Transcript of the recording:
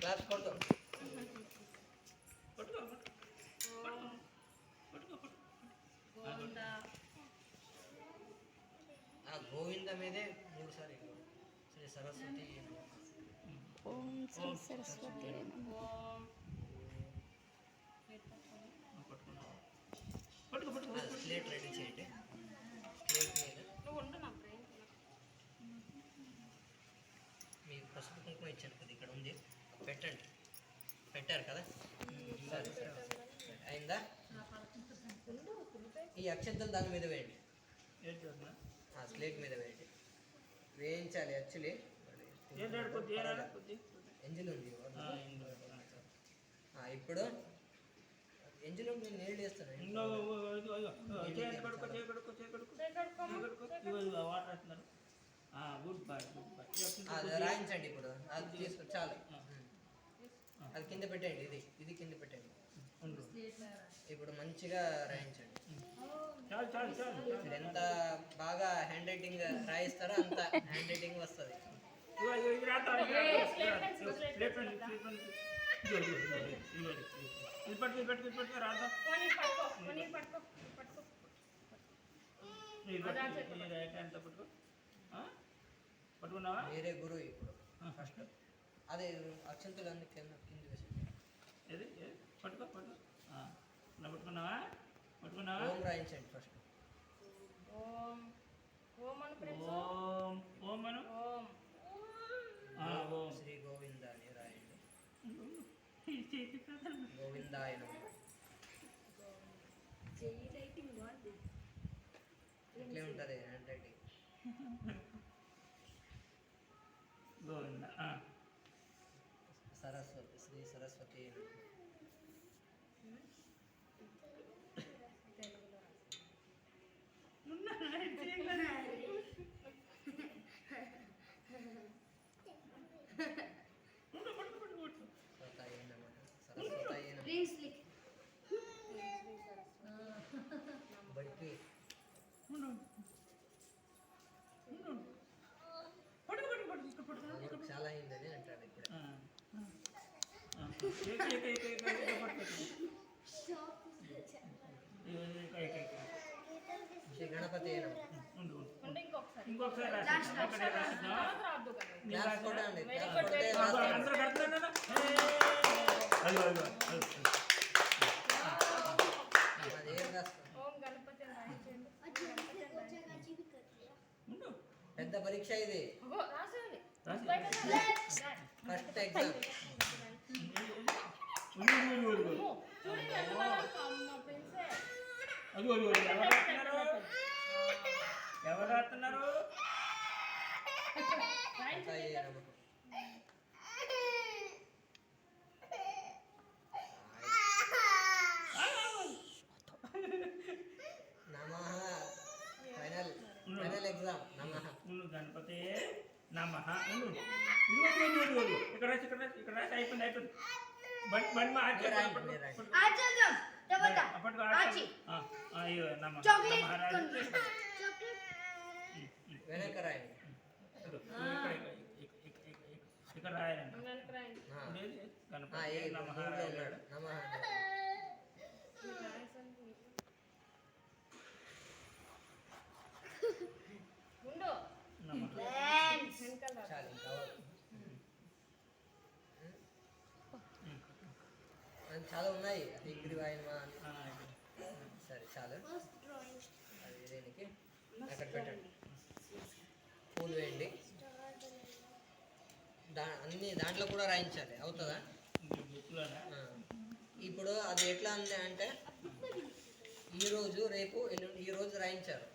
Class కొట్టు. గోవింద మీదే 3 సార్లు శ్రీ సరస్వతి. ఓం శ్రీ సరస్వతి స్లేట్ రెడీ చేయండి. స్లేట్ మీద మీకు పసుపు కుంకుమ ఇచ్చాను కదా, ఇక్కడ ఉంది, పెట్టండి. పెట్టారు కదా, సరే సరే అయిందా? ఈ అక్షంతలు దాని మీద వేయండి, స్లేట్ మీద వేయండి. వేయించాలి. యాక్చువల్లీ ఎంజిన్ ఉంది. ఇప్పుడు ఎంజిన్ ఉంది, నీళ్ళు వేస్తాను. రాయించండి. ఇప్పుడు అది తీసుకొని చాలు, అది కింద పెట్టండి. ఇది కింద పెట్టండి. ఇప్పుడు మంచిగా రాయించండి. మీరు ఎంత బాగా హ్యాండ్ రైటింగ్ రాయిస్తారో అంత హ్యాండ్ రైటింగ్ వస్తుంది. మీరే గురువు ఇప్పుడు. ఫస్ట్ అదే అక్షంతలు అన్ని కింద పట్టుకున్నావా? ఓం రాయించండి ఫస్ట్. ఓం శ్రీ గోవింద అని రాయండి. గోవిందాయ నమః. ఇట్లే ఉంటుంది హ్యాండ్ రైటింగ్. గోవింద. సరస్వతి శ్రీ సరస్వతి. చాలా అయిందని అంటాడు ఇప్పుడు. శ్రీ గణపతి. పెద్ద పరీక్ష ఇది, ఫస్ట్ ఎగ్జామ్. ఎవరు రాస్తున్నారు? Final exam. గణపతి నమః. ఇక్కడ రాసి అయిపోయింది. బండి వెనక రాయండి. ఇక్కడ రాయాలండి. గణపతి నమః. చాలా ఉన్నాయి. డిగ్రీ వాయినమా. సరే చాలు. అది దేనికి అక్కడ పెట్టండి. పూలు వేయండి. అన్ని దాంట్లో కూడా రాయించాలి. అవుతుందా? ఇప్పుడు అది ఎట్లా ఉంది అంటే ఈరోజు రేపు ఈరోజు రాయించారు.